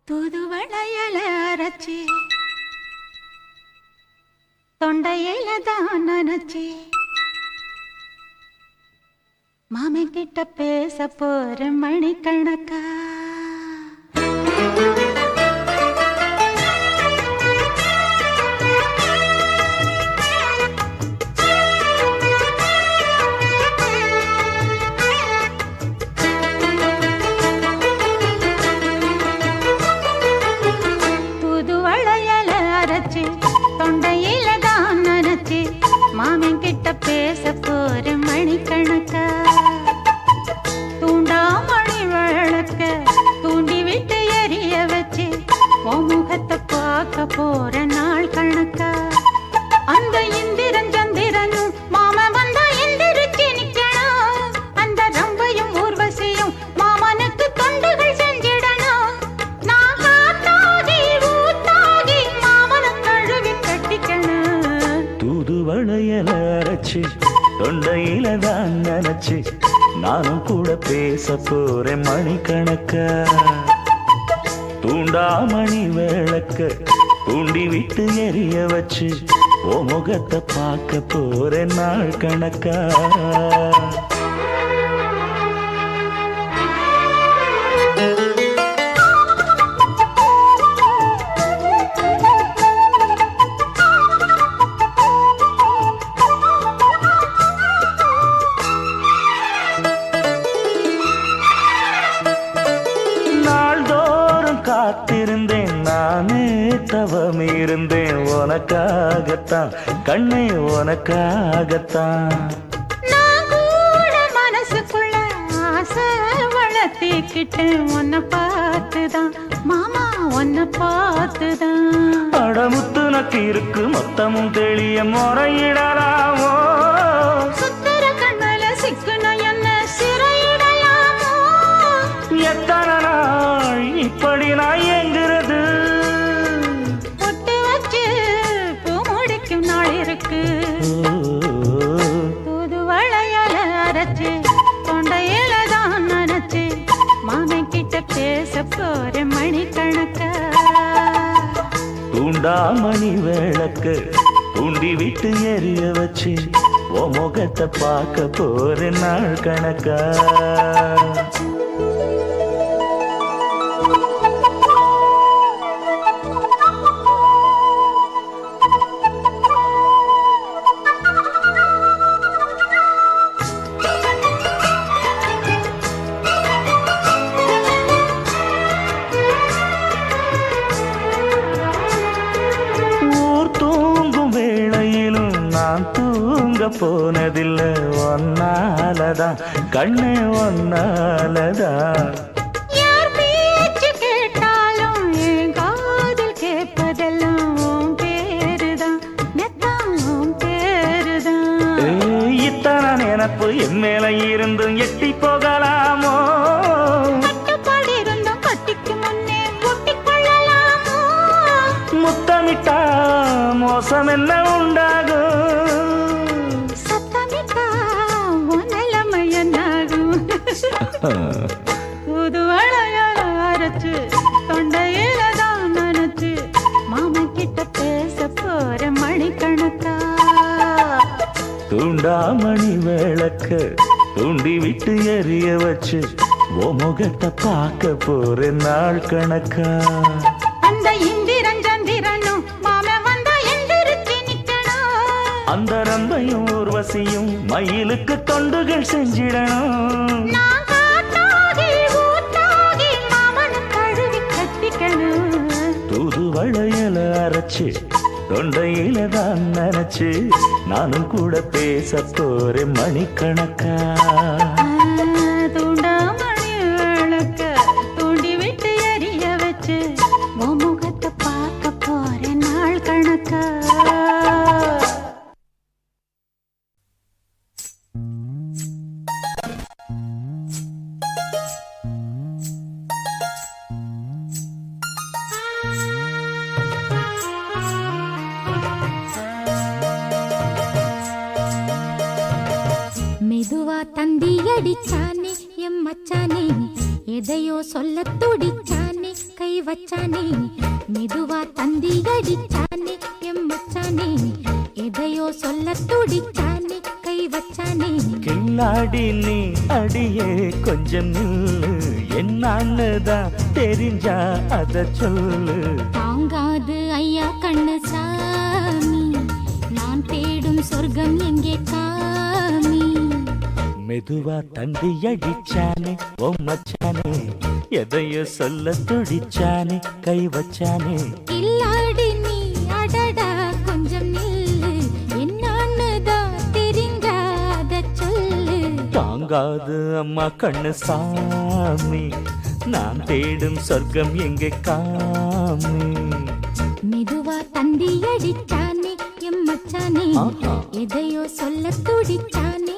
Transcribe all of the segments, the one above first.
தூதுவளையல அரைச்சி தொண்டையில தான் நினைச்சி மாமன் கிட்ட பேச போற மணிக்கணக்கா தொண்டையில தான் நினைச்சு மாமன் கிட்ட பேச போற மணிக்கணக்கா தூண்டா மணி விளக்க தூண்டி விட்டு எரிய வச்சு உன் முகத்தை பார்க்க போற நாள் கணக்கா அந்த இந்திரன் சந்திரனும் மாமன் வந்தா எந்திரிச்சு நிக்கணும் அந்த ரம்பையும் ஊர்வசியும் மாமனுக்கு தொண்டுகள் செஞ்சிடணும் நான் காத்தாகி ஊத்தாகி மாமனை கழுவி கட்டிக்கணும் தூதுவளையல அரைச்சு தொண்டையில தான் நினைச்சு நானும் கூட பேச போறேன் மணிக்கணக்கா தூண்டா மணி விளக்க தூண்டி விட்டு எரிய வச்சு ஓ முகத்தை பார்க்க போறேன் நாள் கணக்கா காத்திருந்தேன் நானே தவம் இருந்தேன் உனக்காகத்தான் கண்ணே உனக்காகத்தான் நான் கூட மனசுக்குள்ள ஆசை வளர்த்திக்கிட்டேன் உன்னை பார்த்துதான் மாமா உன்னை பார்த்துதான் அடமுத்து நக்கு இருக்கு மொத்தமும் தெளிய முறையிடலாமோ சுத்தர கண்ணல சிக்குன என்ன சிறையிடலாமோ எத்தனை நாள் இப்படி நான் எங்கிறது பொட்டு வச்சு பூ முடிக்கும் நாள் இருக்கு தூதுவளையல அரைச்சு தொண்டையில தான் நினைச்சு மாமன் கிட்ட பேச போற மணிக்கணக்கா தூண்டா மணி விளக்கு தூண்டி விட்டு எரிய வச்சு ஓ முகத்தை பார்க்க போற நாள் கணக்கா போனதில்ல ஒன்னாலதான் கண்ணே ஒன்னாலதான் யார் பேச்சு கேட்டாலும் என் காதில் கேட்பதெல்லாம் உன் பேருதான் நெத்தான் உன் பேருதான் இத்தனை நினப்பு என் மேல இருந்தும் எட்டி போகலாமோ கட்டுப்பாடு இருந்தும் கட்டிக்கு முன்னே ஒட்டிக்கொள்ளலாமோ முத்தமிட்டா மோசம் என்ன உண்டாகும் புதுவளையல அரைச்சு தொண்டையில தான் நினைச்சு மாமன் கிட்ட பேச போற மணிக்கணக்கா தூண்டா மணி விளக்க தூண்டி விட்டு எரிய வச்சு ஓ முகத்தை பார்க்க போற நாள் கணக்கா அந்த இந்திரன் சந்திரனும் மாமன் வந்தா எந்திரிச்சு நிக்கணும் அந்த ரம்பையும் ஊர்வசியும் மயிலுக்கு தொண்டுகள் செஞ்சிடணும் தூதுவளையல அரைச்சு தொண்டையில தான் நினைச்சு நானும் கூட பேச போறேன் மணிக்கணக்கா தூண்டா மணி விளக்க தூண்டி விட்டு எரிய வச்சு உன் முகத்தை பார்க்க போறேன் நாள் கணக்கா மெதுவா தந்தி அடிச்சானே எம் மச்சானே எதையோ சொல்ல துடிச்சானே கை வச்சானே மெதுவா தந்தி அடிச்சானே எம்மச்சானே எதையோ சொல்ல துடிச்சானே கை வச்சானே கில்லாடி நீ அடியே கொஞ்சம் நில்லு என்னான்னுதான் தெரிஞ்சா அத சொல்லு தாங்காது ஐயா கண்ணு சாமி நான் தேடும் சொர்க்கம் எங்கே காமி மெதுவா தந்தி அடிச்சானே ஓ மச்சானே எதையோ சொல்ல துடிச்சானே கை வச்சானே கில்லாடி நீ அடடா கொஞ்சம் நில்லு என்னான்னுதான் தெரிஞ்சாத சொல்லு தாங்காது அம்மா கண்ணு சாமி நான் தேடும் சொர்க்கம் எங்கே காமி மெதுவா தந்தி அடிச்சானே எம்மச்சானே எதையோ சொல்ல துடிச்சானே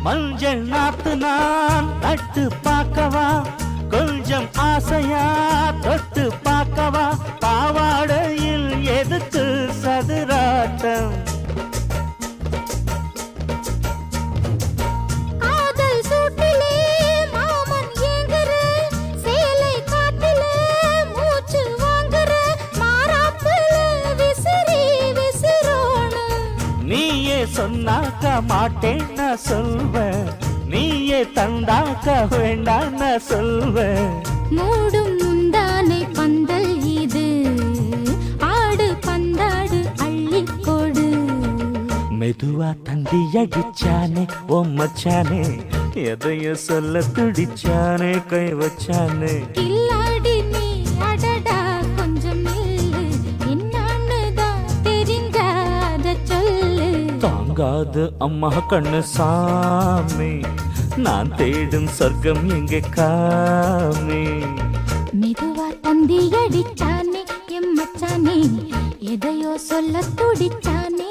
மஞ்சள் நாத்து நான் நட்டு பார்க்கவா கொஞ்சம் ஆசையா தொட்டு பார்க்கவா பாவாடையில் எதுக்கு சதுராட்டம் காதல் சூட்டிலே மாமன் ஏங்குற சேலை காட்டில மூச்சு வாங்குற மாறாப்புல விசிறி விசிறோணும் நீயே சொன்னாக்க மாட்டேன் நான் சொல்வேன் நீயே தந்தாக்க வேண்டாம் நான் சொல்வேன் மூடும் முந்தானை பந்தல் இது ஆடு பந்தாடு அள்ளிக்கொடு மெதுவா தந்தி அடிச்சானே ஓ மச்சானே எதையோ சொல்ல துடிச்சானே கை வச்சானே கில்லாடி நீ அடடா கொஞ்சம் நில்லு என்னான்னுதான் தெரிஞ்சாத சொல்லு தாங்காது அம்மா கண்ணு சாமி நான் தேடும் சொர்க்கம் எங்கே காமி மெதுவா தந்தி அடிச்சானே எம்மச்சானே எதையோ சொல்ல துடிச்சானே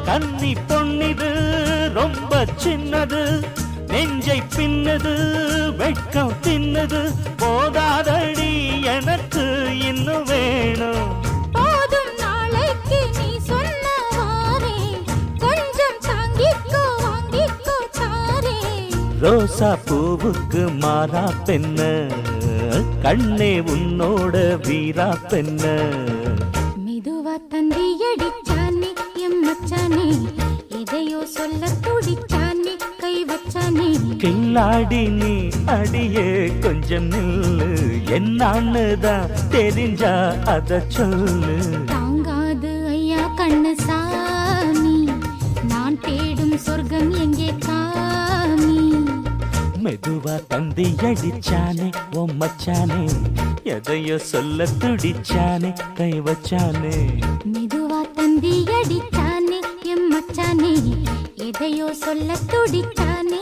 கன்னி பொன்னிது ரொம்ப சின்னது நெஞ்சை பின்னது வெட்கம் தின்னது போதாதடி எனக்கு இன்னும் வேணும் போதும் நாளைக்கு நீ சொன்னவாரே கொஞ்சம் தாங்கிக்கோ வாங்கிக்கோ தாரே ரோசா பூவுக்கு மாறா பெண்ண கண்ணே உன்னோட வீரா பெண்ண மெதுவா தந்தி அடிச்சானே எம்மச்சானே எதையோ சொல்ல துடிச்சானே கை வச்சானே கில்லாடி நீ அடியே கொஞ்சம் நில்லு என்னான்னுதான் தெரிஞ்சா அத சொல்லு தாங்காது ஐயா கண்ணு சாமி நான் தேடும் சொர்க்கம் எங்கே காமி மெதுவா தந்தி அடிச்சானே ஓ மச்சானே எதையோ சொல்ல துடிச்சானே கை வச்சானே மெதுவா தந்தி அடிச்சானே எம்மச்சானே எதையோ சொல்ல துடிச்சானே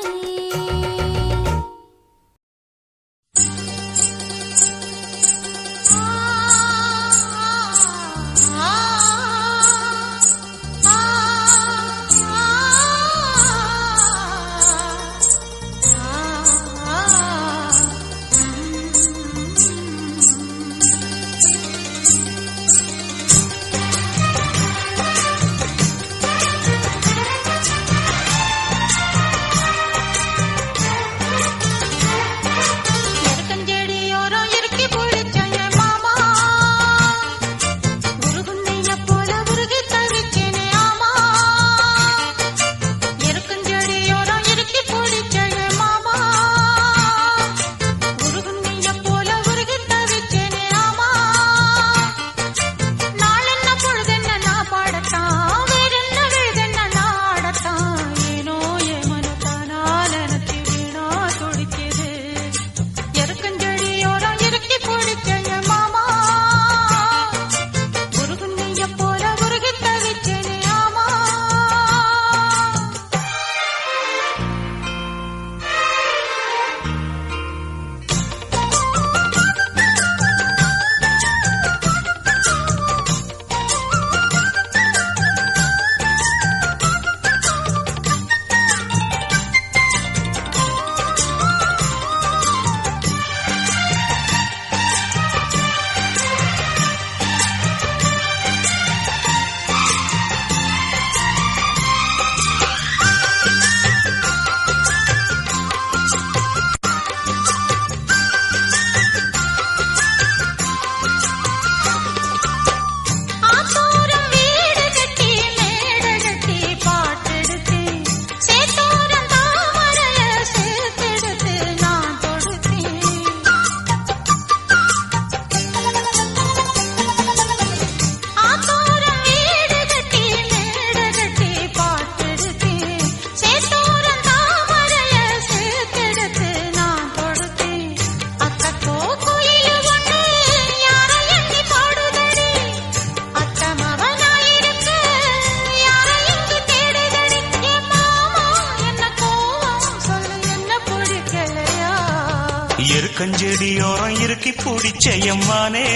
எருக்கஞ்செடியோரம் இறுக்கி பிடிச்ச எம்மானே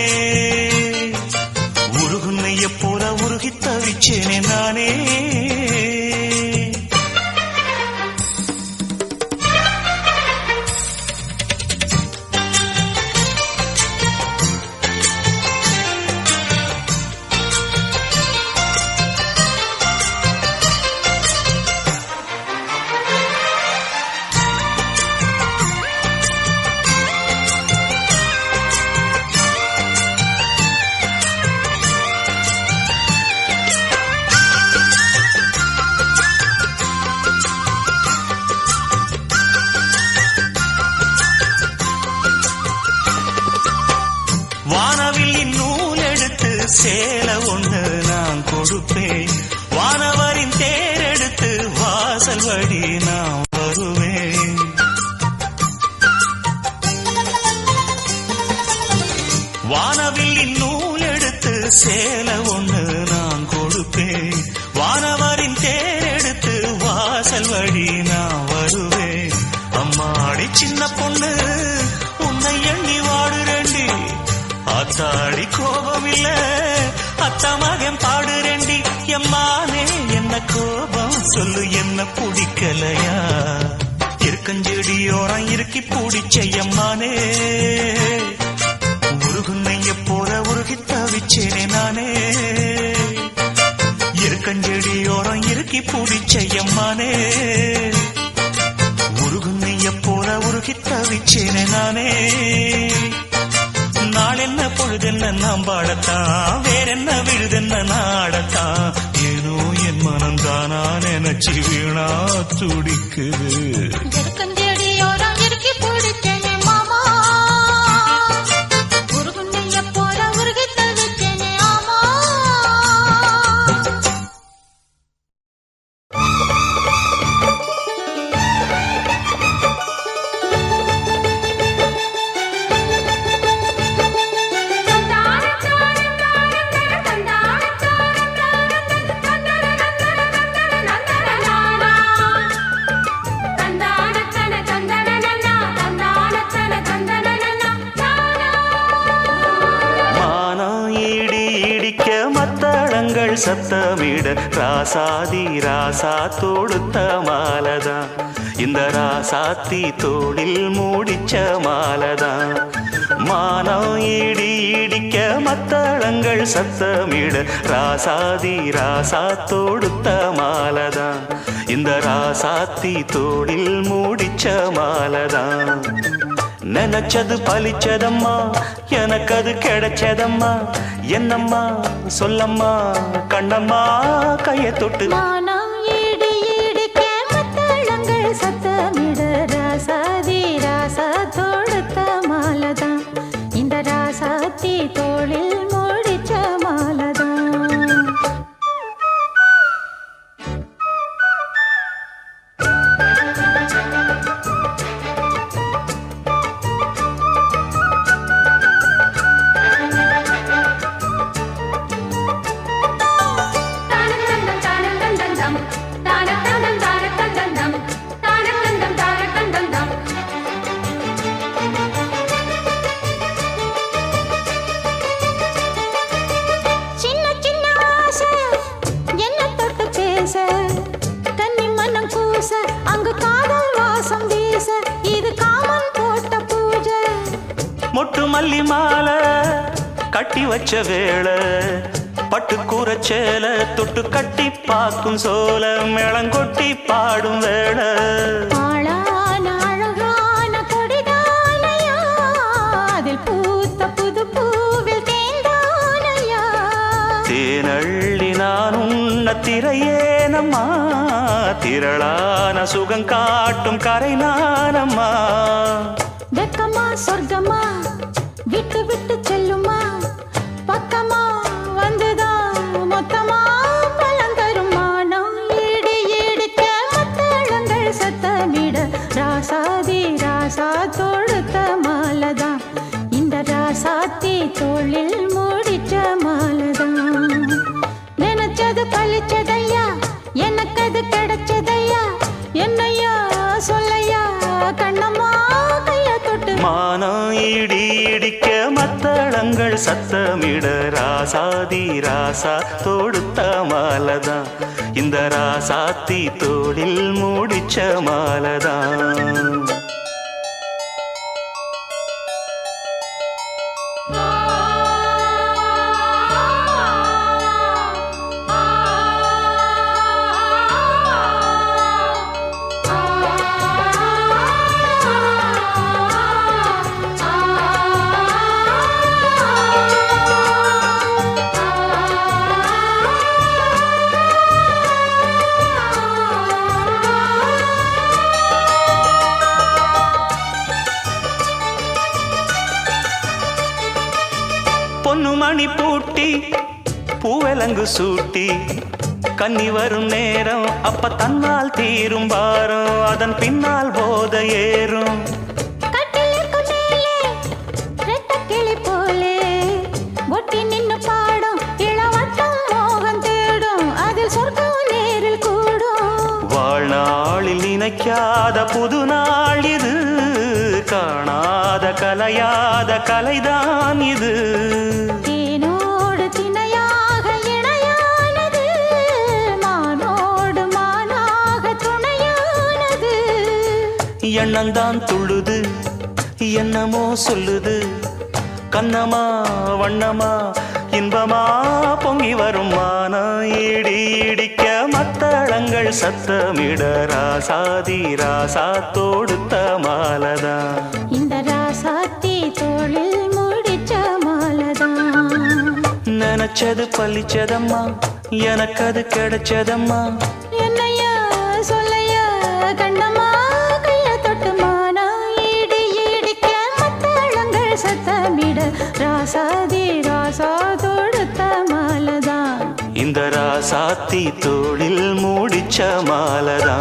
உருகுன்னைய போல உருகி தவிச்சேனே நானே வானவில்லின் நூல் எடுத்து சேலை ஒண்ணு நான் கொடுப்பேன் வானவரின் தேரெடுத்து வாசல் வழி நான் வருவேன் வானவில்லின் நூல் எடுத்து சேலை ஒண்ணு நான் கொடுப்பேன் வானவரின் தேரெடுத்து வாசல் வழி நான் வருவேன் அம்மாடி சின்ன பொண்ணு உன்னை எண்ணி வாடுறேண்டி அத்தாடி கோபம் இல்ல அத்தா மகன் பாடுறேண்டி எம்மானே என்ன கோபம் சொல்லு என்ன பிடிக்கலையா இருக்கஞ்செடியோரம் இறுக்கி பிடிச்ச எம்மானே உருகுன்னைய போல உருகி தவிச்சேனே நானே இருக்கஞ்செடியோரம் இறுக்கி பிடிச்ச எம்மானே உருகுன்னைய போல உருகி தவிச்சேனே நானே நாளென்ன பொழுதென்ன நாம் பாடத்தான் வேறென்ன விழுதென்ன நாடத்தான் ஏனோ என் மனம் தானா நினைச்சு வீணா துடிக்குது எருக்கஞ்செடியோரம் இறுக்கி பிடிச்சேனே மாமா உருகுன்னைய போல உருகி தவிச்சேனே ஆமா சத்தமிட ராசாதி ராசா தொடுத்த மாலதான் இந்த ராசாத்தி தோளில் மூடிச்ச மாலதான் மானம் இடி இடிக்க மத்தளங்கள் சத்தமிட ராசாதி ராசா தொடுத்த மாலதான் இந்த ராசாத்தி தோளில் மூடிச்ச மாலதான் நினைச்சது பலிச்சதம்மா எனக்கு அது கிடைச்சதம்மா என்னம்மா சொல்லம்மா கண்ணம்மா கைய தொட்டு மானம் இடி இடிக்க மத்தளங்கள் சத்தமிட ராசாதி ராசா தொடுத்த மாலதான் இந்த ராசாத்தி தோளில் மூடிச்ச மாலதான் மொட்டு மல்லி மாலை கட்டி வச்ச வேளை பட்டு கூரச்சேல தொட்டு கட்டி பார்க்கும் சோல மேளங்கொட்டி பாடும் வேளை தேனள்ளி நான் உன்ன திரையேனம்மா திரளான சுகம் காட்டும் கரை நானம்மா வெக்கமா சொர்க்கமா விட்டு விட்டு செல்லுமா பக்கமா வந்துதான் மொத்தமா பலம் தருமா நான் ஈடு ஈடுக்க மத்தளங்கள் சத்தமிட ராசாதி ராசா தொடுத்த மாலதான் இந்த ராசாத்தி தோளில் மூடிச்ச மாலதான் நினைச்சது பழிச்சதையா எனக்கு அது கிடைச்சதையா என்னையா சொல்லையா கண்ணம்மா கைய தொட்டு சத்தமிட ராசாதி ராசா தொடுத்த மாலதான் இந்த ராசாத்தி தோளில் மூடிச்ச மாலதான். பொன்னுமணி பூட்டி பூவலங்கு சூட்டி கன்னி வரும் நேரம் அப்ப தன்னால் தீரும் பாரம் அதன் பின்னால் போத ஏறும். வாழ்நாளில் நினைக்காத புது நாள் இது காணாத கலையாத கலைதான் இது. தேனோடு திணையாக இணையானது மானோடு மானாக துணையானது. எண்ணந்தான் துள்ளுது என்னமோ சொல்லுது கண்ணமா வண்ணமா இன்பமா பொங்கி வரும் மானா இடி இடிக்க மத்தளங்கள் சத்தமிட ராசாதி ராசா தொடுத்த மாலதான் இந்த ராசாத்தி தோளில் முடிச்ச மாலதான். நினைச்சது பழிச்சதம்மா எனக்கு அது கிடைச்சதம்மா. என்னையா சொல்லையா கண்ணம்மா கைய தொட்டு மானா இடி இடிக்க மத்தளங்கள் சத்தமிட ராசாதி ராசா தொடுத்த மாலதான் இந்த ராசாத்தி தோளில் மூடிச்ச மாலதான்.